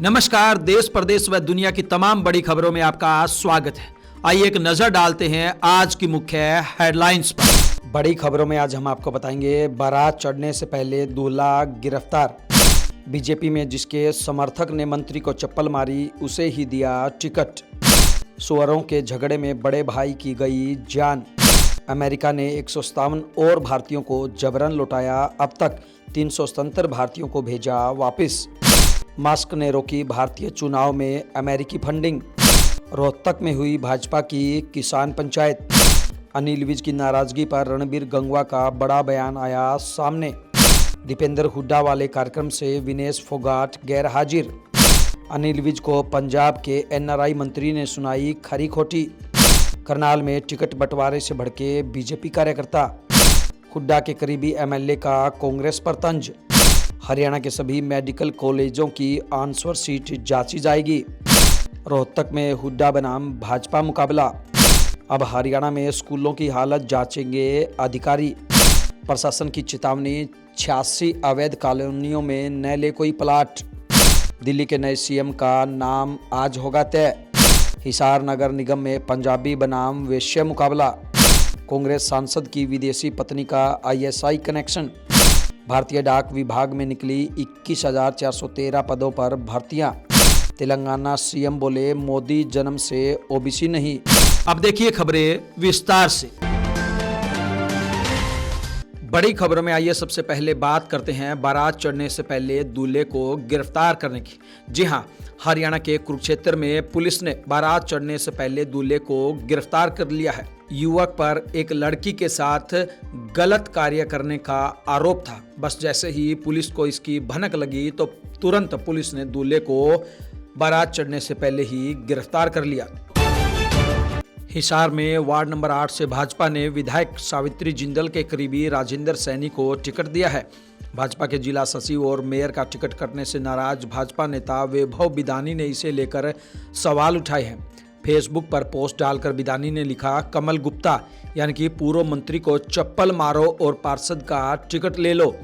नमस्कार। देश प्रदेश व दुनिया की तमाम बड़ी खबरों में आपका स्वागत है। आइए एक नजर डालते हैं आज की मुख्य हेडलाइंस पर। बड़ी खबरों में आज हम आपको बताएंगे, बारात चढ़ने से पहले दूल्हा गिरफ्तार। बीजेपी में जिसके समर्थक ने मंत्री को चप्पल मारी उसे ही दिया टिकट। सुअरों के झगड़े में बड़े भाई की गई जान। अमेरिका ने 157 और भारतीयों को जबरन लौटाया। अब तक 377 भारतीयों को भेजा वापस। मस्क ने रोकी भारतीय चुनाव में अमेरिकी फंडिंग। रोहतक में हुई भाजपा की किसान पंचायत। अनिल विज की नाराजगी पर रणबीर गंगवा का बड़ा बयान आया सामने। दीपेंद्र हुड्डा वाले कार्यक्रम से विनेश फोगाट गैर हाजिर। अनिल विज को पंजाब के एनआरआई मंत्री ने सुनाई खरी खोटी। करनाल में टिकट बंटवारे से भड़के बीजेपी कार्यकर्ता। हुड्डा के करीबी एमएलए का कांग्रेस पर तंज। हरियाणा के सभी मेडिकल कॉलेजों की आंसर सीट जांची जाएगी। रोहतक में हुड्डा बनाम भाजपा मुकाबला। अब हरियाणा में स्कूलों की हालत जांचेंगे अधिकारी। प्रशासन की चेतावनी, 86 अवैध कॉलोनियों में न ले कोई प्लाट। दिल्ली के नए सीएम का नाम आज होगा तय। हिसार नगर निगम में पंजाबी बनाम वेश्या मुकाबला। कांग्रेस सांसद की विदेशी पत्नी का आईएसआई कनेक्शन। भारतीय डाक विभाग में निकली 21,413 पदों पर भर्तियां। तेलंगाना सीएम बोले, मोदी जन्म से ओबीसी नहीं। अब देखिए खबरें विस्तार से। बड़ी खबरों में आइए सबसे पहले बात करते हैं बारात चढ़ने से पहले दूल्हे को गिरफ्तार करने की। जी हां, हरियाणा के कुरुक्षेत्र में पुलिस ने बारात चढ़ने से पहले दूल्हे को गिरफ्तार कर लिया है। युवक पर एक लड़की के साथ गलत कार्य करने का आरोप था। बस जैसे ही पुलिस को इसकी भनक लगी तो तुरंत पुलिस ने दूल्हे को बारात चढ़ने से पहले ही गिरफ्तार कर लिया। हिसार में वार्ड नंबर 8 से भाजपा ने विधायक सावित्री जिंदल के करीबी राजेंद्र सैनी को टिकट दिया है। भाजपा के जिला सचिव और मेयर का टिकट कटने से नाराज भाजपा नेता वैभव बिदानी ने इसे लेकर सवाल उठाए हैं। फेसबुक पर पोस्ट डालकर बिदानी ने लिखा, कमल गुप्ता यानी कि पूर्व मंत्री को चप्पल मारो और पार्षद का टिकट ले लो।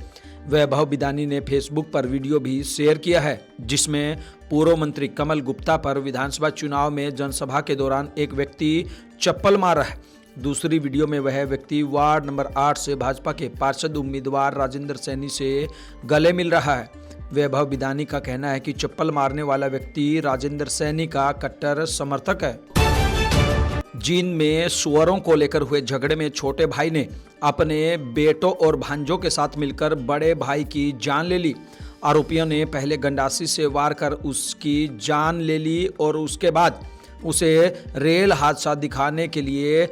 वैभव बिदानी ने फेसबुक पर वीडियो भी शेयर किया है जिसमें पूर्व मंत्री कमल गुप्ता पर विधानसभा चुनाव में जनसभा के दौरान एक व्यक्ति चप्पल मार रहा है। दूसरी वीडियो में वह व्यक्ति वार्ड नंबर 8 से भाजपा के पार्षद उम्मीदवार राजेंद्र सैनी से गले मिल रहा है। वैभव बिदानी का कहना है कि चप्पल मारने वाला व्यक्ति राजेंद्र सैनी का कट्टर समर्थक है। जींद में सुअरों को लेकर हुए झगड़े में छोटे भाई ने अपने बेटों और भांजों के साथ मिलकर बड़े भाई की जान ले ली। आरोपियों ने पहले गंडासी से वार कर उसकी जान ले ली और उसके बाद उसे रेल हादसा दिखाने के लिए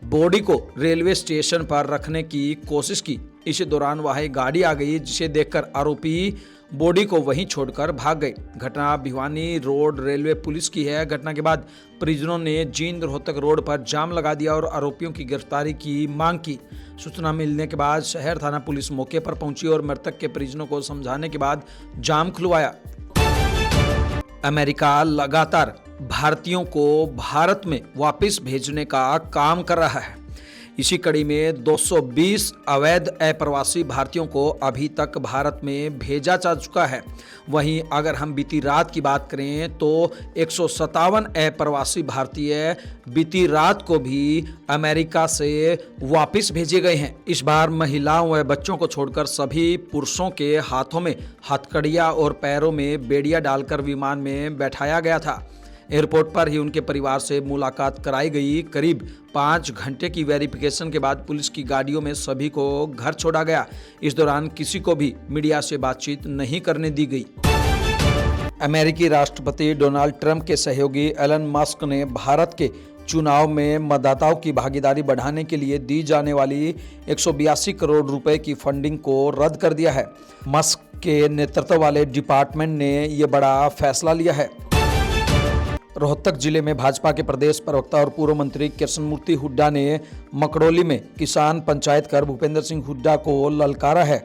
बॉडी को रेलवे स्टेशन पर रखने की कोशिश की। इसी दौरान वह गाड़ी आ गई जिसे देखकर आरोपी बॉडी को वहीं छोड़कर भाग गए। घटना भिवानी रोड रेलवे पुलिस की है। घटना के बाद परिजनों ने जींद रोहतक रोड पर जाम लगा दिया और आरोपियों की गिरफ्तारी की मांग की। सूचना मिलने के बाद शहर थाना पुलिस मौके पर पहुंची और मृतक के परिजनों को समझाने के बाद जाम खुलवाया। अमेरिका लगातार भारतीयों को भारत में वापस भेजने का काम कर रहा है। इसी कड़ी में 220 अवैध अप्रवासी भारतीयों को अभी तक भारत में भेजा जा चुका है। वहीं अगर हम बीती रात की बात करें तो 157 अप्रवासी भारतीय बीती रात को भी अमेरिका से वापस भेजे गए हैं। इस बार महिलाओं व बच्चों को छोड़कर सभी पुरुषों के हाथों में हथकड़ियां और पैरों में बेड़ियां डालकर विमान में बैठाया गया था। एयरपोर्ट पर ही उनके परिवार से मुलाकात कराई गई। करीब 5 घंटे की वेरिफिकेशन के बाद पुलिस की गाड़ियों में सभी को घर छोड़ा गया। इस दौरान किसी को भी मीडिया से बातचीत नहीं करने दी गई। अमेरिकी राष्ट्रपति डोनाल्ड ट्रंप के सहयोगी एलन मस्क ने भारत के चुनाव में मतदाताओं की भागीदारी बढ़ाने के लिए दी जाने वाली 182 करोड़ रुपए की फंडिंग को रद्द कर दिया है। मस्क के नेतृत्व वाले डिपार्टमेंट ने यह बड़ा फैसला लिया है। रोहतक जिले में भाजपा के प्रदेश प्रवक्ता और पूर्व मंत्री कृष्णमूर्ति हुड्डा ने मकड़ोली में किसान पंचायत कर भूपेंद्र सिंह हुड्डा को ललकारा है।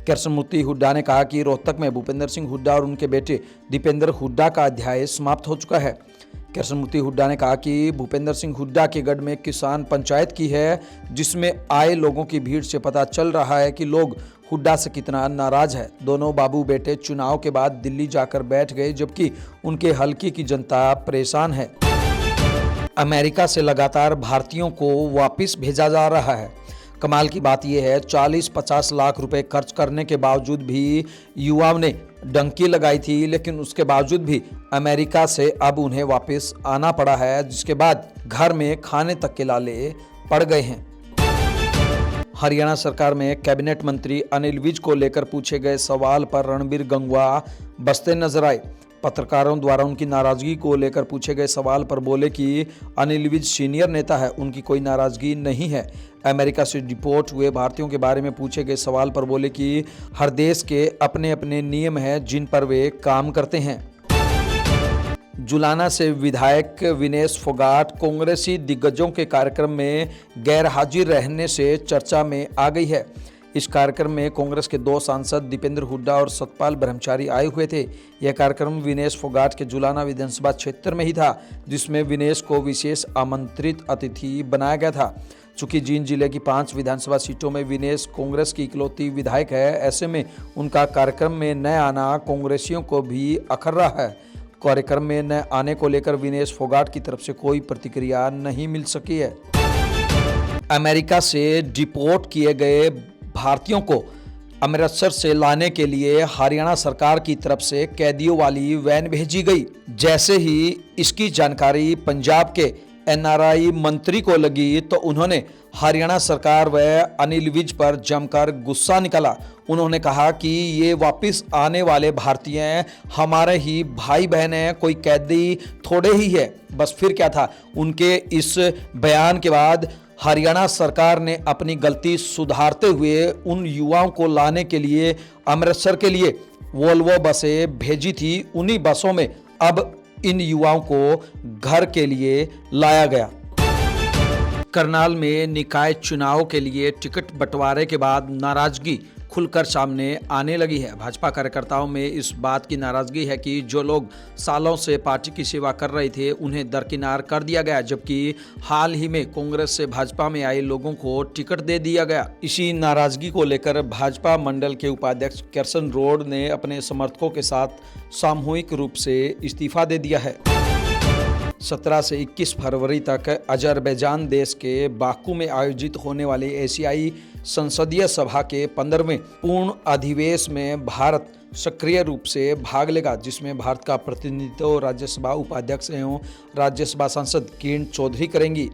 कृष्णमूर्ति हुड्डा ने कहा कि रोहतक में भूपेंद्र सिंह हुड्डा और उनके बेटे दीपेंद्र हुड्डा का अध्याय समाप्त हो चुका है। कृष्णमूर्ति हुड्डा ने कहा कि भूपेंद्र सिंह हुड्डा के गढ़ में किसान पंचायत की है जिसमें आए लोगों की भीड़ से पता चल रहा है कि लोग हुड्डा से कितना नाराज है। दोनों बाबू बेटे चुनाव के बाद दिल्ली जाकर बैठ गए, जबकि उनके हलके की जनता परेशान है। अमेरिका से लगातार भारतीयों को वापस भेजा जा रहा है। कमाल की बात यह है, 40-50 लाख रुपए खर्च करने के बावजूद भी युवाओं ने डंकी लगाई थी, लेकिन उसके बावजूद भी अमेरिका से अब उन्हें वापस आना पड़ा है, जिसके बाद घर में खाने तक के लाले पड़ गए हैं। हरियाणा सरकार में कैबिनेट मंत्री अनिल विज को लेकर पूछे गए सवाल पर रणबीर गंगवा बसते नजर आए। पत्रकारों द्वारा उनकी नाराजगी को लेकर पूछे गए सवाल पर बोले कि अनिल विज सीनियर नेता है, उनकी कोई नाराजगी नहीं है। अमेरिका से डिपोर्ट हुए भारतीयों के बारे में पूछे गए सवाल पर बोले कि हर देश के अपने अपने नियम हैं जिन पर वे काम करते हैं। जुलाना से विधायक विनेश फोगाट कांग्रेसी दिग्गजों के कार्यक्रम में गैरहाजिर रहने से चर्चा में आ गई है। इस कार्यक्रम में कांग्रेस के 2 सांसद दीपेंद्र हुड्डा और सतपाल ब्रह्मचारी आए हुए थे। यह कार्यक्रम विनेश फोगाट के जुलाना विधानसभा क्षेत्र में ही था, जिसमें विनेश को विशेष आमंत्रित अतिथि बनाया गया था। चूंकि जींद जिले की 5 विधानसभा सीटों में विनेश कांग्रेस की इकलौती विधायक है, ऐसे में उनका कार्यक्रम में न आना कांग्रेसियों को भी अखर रहा है। कार्यक्रम में न आने को लेकर विनेश फोगाट की तरफ से कोई प्रतिक्रिया नहीं मिल सकी है। अमेरिका से डिपोर्ट किए गए भारतीयों को अमृतसर से लाने के लिए हरियाणा सरकार की तरफ से कैदियों वाली वैन भेजी गई। जैसे ही इसकी जानकारी पंजाब के एनआरआई मंत्री को लगी तो उन्होंने हरियाणा सरकार व अनिल विज पर जमकर गुस्सा निकाला। उन्होंने कहा कि ये वापस आने वाले भारतीय हमारे ही भाई बहन हैं, कोई कैदी थोड़े ही है। बस फिर क्या था। उनके इस बयान के बाद हरियाणा सरकार ने अपनी गलती सुधारते हुए उन युवाओं को लाने के लिए अमृतसर के लिए वोल्वो बसें भेजी थी। उन्हीं बसों में अब इन युवाओं को घर के लिए लाया गया। करनाल में निकाय चुनाव के लिए टिकट बंटवारे के बाद नाराजगी खुलकर सामने आने लगी है। भाजपा कार्यकर्ताओं में इस बात की नाराजगी है कि जो लोग सालों से पार्टी की सेवा कर रहे थे उन्हें दरकिनार कर दिया गया, जबकि हाल ही में कांग्रेस से भाजपा में आए लोगों को टिकट दे दिया गया। इसी नाराजगी को लेकर भाजपा मंडल के उपाध्यक्ष किशन रोड ने अपने समर्थकों के साथ सामूहिक रूप से इस्तीफा दे दिया है। 17 से 21 फरवरी तक अजरबैजान देश के बाकू में आयोजित होने वाले एशियाई संसदीय सभा के 15वें पूर्ण अधिवेशन में भारत सक्रिय रूप से भाग लेगा, जिसमें भारत का प्रतिनिधित्व राज्यसभा उपाध्यक्ष एवं राज्यसभा सांसद किरण चौधरी करेंगी।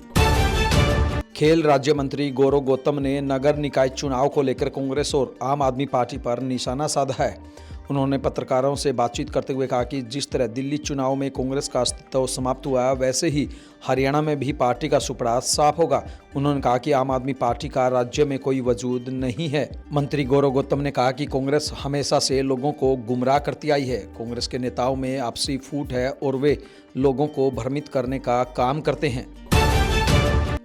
खेल राज्य मंत्री गौरव गौतम ने नगर निकाय चुनाव को लेकर कांग्रेस और आम आदमी पार्टी पर निशाना साधा है। उन्होंने पत्रकारों से बातचीत करते हुए कहा कि जिस तरह दिल्ली चुनाव में कांग्रेस का अस्तित्व समाप्त हुआ, वैसे ही हरियाणा में भी पार्टी का सुपड़ा साफ होगा। उन्होंने कहा कि आम आदमी पार्टी का राज्य में कोई वजूद नहीं है। मंत्री गौरव गौतम ने कहा कि कांग्रेस हमेशा से लोगों को गुमराह करती आई है। कांग्रेस के नेताओं में आपसी फूट है और वे लोगों को भ्रमित करने का काम करते हैं।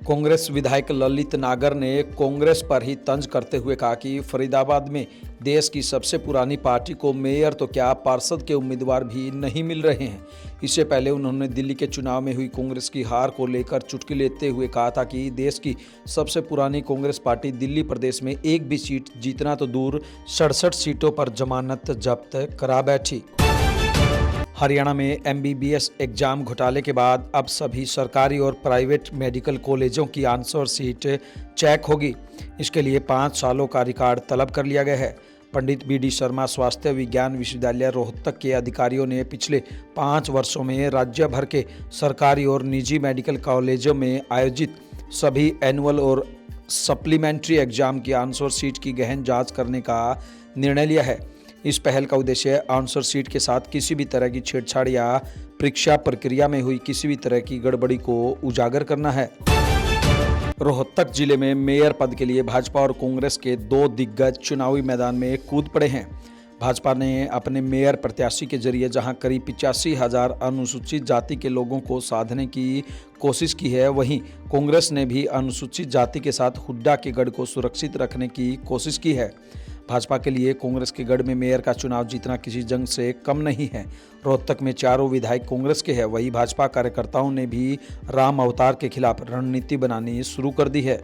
कांग्रेस विधायक ललित नागर ने कांग्रेस पर ही तंज करते हुए कहा कि फरीदाबाद में देश की सबसे पुरानी पार्टी को मेयर तो क्या पार्षद के उम्मीदवार भी नहीं मिल रहे हैं। इससे पहले उन्होंने दिल्ली के चुनाव में हुई कांग्रेस की हार को लेकर चुटकी लेते हुए कहा था कि देश की सबसे पुरानी कांग्रेस पार्टी दिल्ली प्रदेश में एक भी सीट जीतना तो दूर 67 सीटों पर जमानत जब्त करा बैठी। हरियाणा में MBBS एग्जाम घोटाले के बाद अब सभी सरकारी और प्राइवेट मेडिकल कॉलेजों की आंसर शीट चेक होगी। इसके लिए 5 सालों का रिकॉर्ड तलब कर लिया गया है। पंडित BD शर्मा स्वास्थ्य विज्ञान विश्वविद्यालय रोहतक के अधिकारियों ने पिछले 5 वर्षों में राज्य भर के सरकारी और निजी मेडिकल कॉलेजों में आयोजित सभी एनुअल और सप्लीमेंट्री एग्जाम की आंसर शीट की गहन जाँच करने का निर्णय लिया है। इस पहल का उद्देश्य आंसर शीट के साथ किसी भी तरह की छेड़छाड़ या परीक्षा प्रक्रिया में हुई किसी भी तरह की गड़बड़ी को उजागर करना है। रोहतक जिले में मेयर पद के लिए भाजपा और कांग्रेस के 2 दिग्गज चुनावी मैदान में कूद पड़े हैं। भाजपा ने अपने मेयर प्रत्याशी के जरिए जहां करीब 85,000 अनुसूचित जाति के लोगों को साधने की कोशिश की है, वहीं कांग्रेस ने भी अनुसूचित जाति के साथ हुड्डा के गढ़ को सुरक्षित रखने की कोशिश की है। भाजपा के लिए कांग्रेस के गढ़ में मेयर का चुनाव जीतना किसी जंग से कम नहीं है। रोहतक में 4 विधायक कांग्रेस के हैं, वहीं भाजपा कार्यकर्ताओं ने भी राम अवतार के खिलाफ रणनीति बनानी शुरू कर दी है।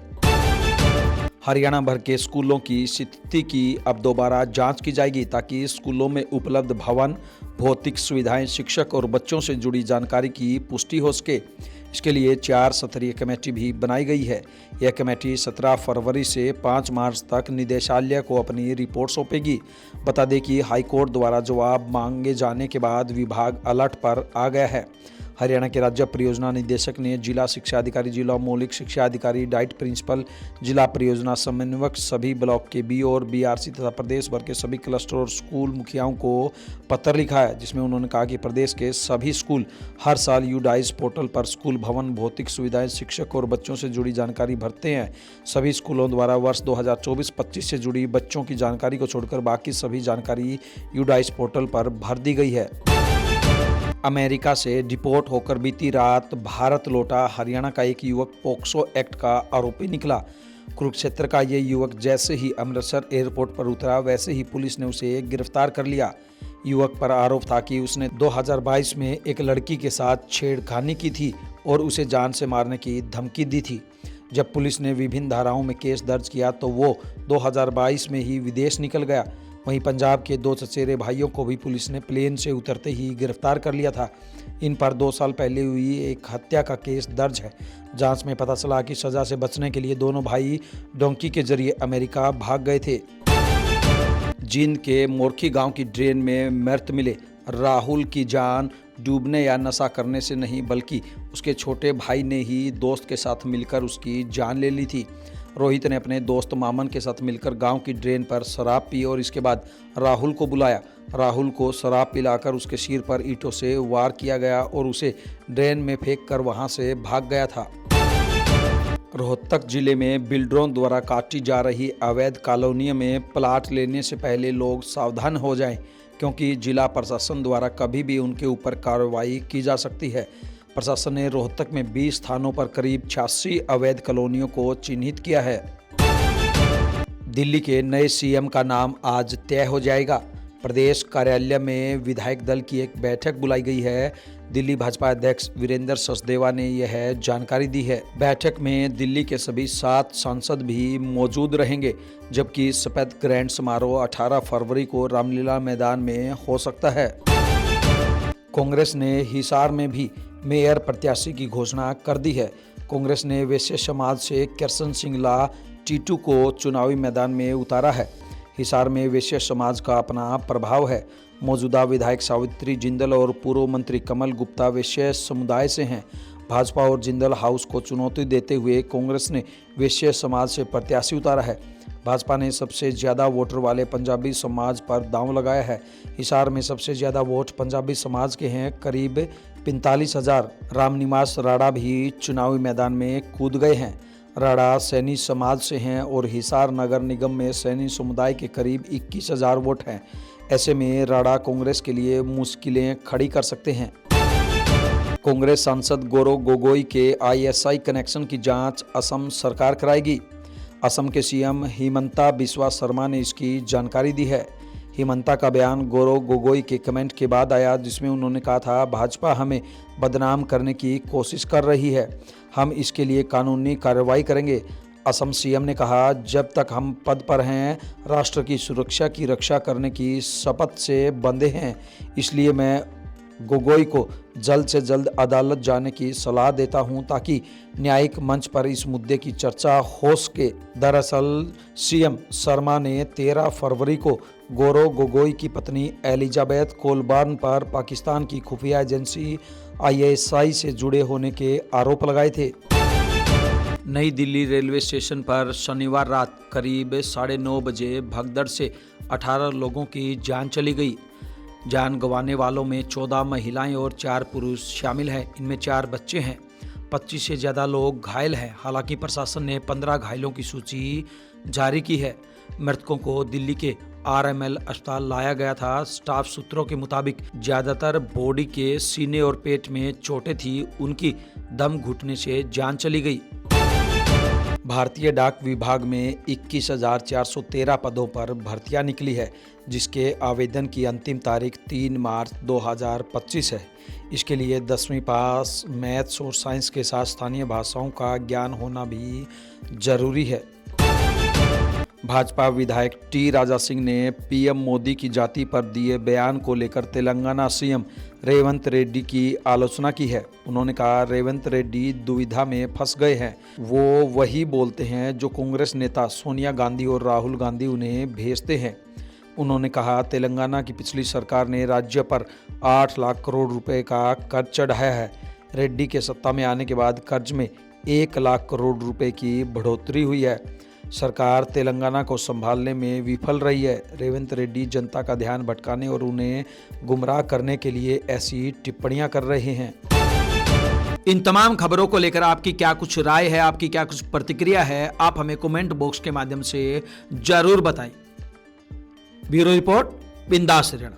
हरियाणा भर के स्कूलों की स्थिति की अब दोबारा जांच की जाएगी ताकि स्कूलों में उपलब्ध भवन, भौतिक सुविधाएं, शिक्षक और बच्चों से जुड़ी जानकारी की पुष्टि हो सके। इसके लिए 4 स्तरीय कमेटी भी बनाई गई है। यह कमेटी 17 फरवरी से 5 मार्च तक निदेशालय को अपनी रिपोर्ट सौंपेगी। बता दें कि हाईकोर्ट द्वारा जवाब मांगे जाने के बाद विभाग अलर्ट पर आ गया है। हरियाणा के राज्य परियोजना निदेशक ने जिला शिक्षा अधिकारी, जिला मौलिक शिक्षा अधिकारी, डाइट प्रिंसिपल, जिला परियोजना समन्वयक, सभी ब्लॉक के BO और BRC तथा प्रदेश भर के सभी क्लस्टर और स्कूल मुखियाओं को पत्र लिखा है, जिसमें उन्होंने कहा कि प्रदेश के सभी स्कूल हर साल यूडाइस पोर्टल पर स्कूल भवन, भौतिक सुविधाएं, शिक्षक और बच्चों से जुड़ी जानकारी भरते हैं। सभी स्कूलों द्वारा वर्ष 2024-25 से जुड़ी बच्चों की जानकारी को छोड़कर बाकी सभी जानकारी यूडाइस पोर्टल पर भर दी गई है। अमेरिका से डिपोर्ट होकर बीती रात भारत लौटा हरियाणा का एक युवक पोक्सो एक्ट का आरोपी निकला। कुरुक्षेत्र का ये युवक जैसे ही अमृतसर एयरपोर्ट पर उतरा वैसे ही पुलिस ने उसे गिरफ्तार कर लिया। युवक पर आरोप था कि उसने 2022 में एक लड़की के साथ छेड़खानी की थी और उसे जान से मारने की धमकी दी थी। जब पुलिस ने विभिन्न धाराओं में केस दर्ज किया तो वो 2022 में ही विदेश निकल गया। वहीं पंजाब के 2 चचेरे भाइयों को भी पुलिस ने प्लेन से उतरते ही गिरफ्तार कर लिया था। इन पर 2 साल पहले हुई एक हत्या का केस दर्ज है। जांच में पता चला कि सजा से बचने के लिए दोनों भाई डोंकी के जरिए अमेरिका भाग गए थे। जींद के मोरखी गांव की ड्रेन में मृत मिले राहुल की जान डूबने या नशा करने से नहीं बल्कि उसके छोटे भाई ने ही दोस्त के साथ मिलकर उसकी जान ले ली थी। रोहित ने अपने दोस्त मामन के साथ मिलकर गांव की ड्रेन पर शराब पी और इसके बाद राहुल को बुलाया। राहुल को शराब पिलाकर उसके सिर पर ईंटों से वार किया गया और उसे ड्रेन में फेंककर वहां से भाग गया था। रोहतक जिले में बिल्डरों द्वारा काटी जा रही अवैध कॉलोनियों में प्लाट लेने से पहले लोग सावधान हो जाएं, क्योंकि जिला प्रशासन द्वारा कभी भी उनके ऊपर कार्रवाई की जा सकती है। प्रशासन ने रोहतक में 20 स्थानों पर करीब 86 अवैध कॉलोनियों को चिन्हित किया है। दिल्ली के नए CM का नाम आज तय हो जाएगा। प्रदेश कार्यालय में विधायक दल की एक बैठक बुलाई गई है। दिल्ली भाजपा अध्यक्ष वीरेंद्र सचदेवा ने यह जानकारी दी है। बैठक में दिल्ली के सभी 7 सांसद भी मौजूद रहेंगे, जबकि शपथ ग्रहण समारोह 18 फरवरी को रामलीला मैदान में हो सकता है। कांग्रेस ने हिसार में भी मेयर प्रत्याशी की घोषणा कर दी है। कांग्रेस ने वैश्य समाज से किशन सिंगला टीटू को चुनावी मैदान में उतारा है। हिसार में वैश्य समाज का अपना प्रभाव है। मौजूदा विधायक सावित्री जिंदल और पूर्व मंत्री कमल गुप्ता वैश्य समुदाय से हैं। भाजपा और जिंदल हाउस को चुनौती देते हुए कांग्रेस ने वैश्य समाज से प्रत्याशी उतारा है। भाजपा ने सबसे ज़्यादा वोटर वाले पंजाबी समाज पर दांव लगाया है। हिसार में सबसे ज़्यादा वोट पंजाबी समाज के हैं, करीब 45,000। रामनिवास राणा भी चुनावी मैदान में कूद गए हैं। राणा सैनी समाज से हैं और हिसार नगर निगम में सैनी समुदाय के करीब 21,000 वोट हैं। ऐसे में राणा कांग्रेस के लिए मुश्किलें खड़ी कर सकते हैं। कांग्रेस सांसद गौरव गोगोई के ISI कनेक्शन की जांच असम सरकार कराएगी। असम के CM हिमंता बिस्वा शर्मा ने इसकी जानकारी दी है। हिमंता का बयान गौरव गोगोई के कमेंट के बाद आया, जिसमें उन्होंने कहा था, भाजपा हमें बदनाम करने की कोशिश कर रही है, हम इसके लिए कानूनी कार्रवाई करेंगे। असम CM ने कहा, जब तक हम पद पर हैं राष्ट्र की सुरक्षा की रक्षा करने की शपथ से बंधे हैं, इसलिए मैं गोगोई को जल्द से जल्द अदालत जाने की सलाह देता हूं ताकि न्यायिक मंच पर इस मुद्दे की चर्चा हो सके। दरअसल CM शर्मा ने 13 फरवरी को गौरव गोगोई की पत्नी एलिजाबेथ कोलबर्न पर पाकिस्तान की खुफिया एजेंसी ISI से जुड़े होने के आरोप लगाए थे। नई दिल्ली रेलवे स्टेशन पर शनिवार रात करीब 9:30 बजे भगदड़ से 18 लोगों की जान चली गई। जान गंवाने वालों में 14 महिलाएं और 4 पुरुष शामिल हैं। इनमें 4 बच्चे हैं। 25 से ज़्यादा लोग घायल हैं। हालांकि प्रशासन ने 15 घायलों की सूची जारी की है। मृतकों को दिल्ली के RML अस्पताल लाया गया था। स्टाफ सूत्रों के मुताबिक ज़्यादातर बॉडी के सीने और पेट में चोटें थी। उनकी दम घुटने से जान चली गई। भारतीय डाक विभाग में 21,413 पदों पर भर्तियां निकली है, जिसके आवेदन की अंतिम तारीख 3 मार्च 2025 है। इसके लिए 10वीं पास, मैथ्स और साइंस के साथ स्थानीय भाषाओं का ज्ञान होना भी जरूरी है। भाजपा विधायक टी राजा सिंह ने पीएम मोदी की जाति पर दिए बयान को लेकर तेलंगाना सीएम रेवंत रेड्डी की आलोचना की है। उन्होंने कहा, रेवंत रेड्डी दुविधा में फंस गए हैं। वो वही बोलते हैं जो कांग्रेस नेता सोनिया गांधी और राहुल गांधी उन्हें भेजते हैं। उन्होंने कहा, तेलंगाना की पिछली सरकार ने राज्य पर 8 लाख करोड़ रुपए का कर्ज चढ़ाया है। रेड्डी के सत्ता में आने के बाद कर्ज में 1 लाख करोड़ रुपए की बढ़ोतरी हुई है। सरकार तेलंगाना को संभालने में विफल रही है। रेवंत रेड्डी जनता का ध्यान भटकाने और उन्हें गुमराह करने के लिए ऐसी टिप्पणियां कर रहे हैं। इन तमाम खबरों को लेकर आपकी क्या कुछ राय है, आपकी क्या कुछ प्रतिक्रिया है, आप हमें कमेंट बॉक्स के माध्यम से जरूर बताएं। ब्यूरो रिपोर्ट, बिंदास हरियाणा।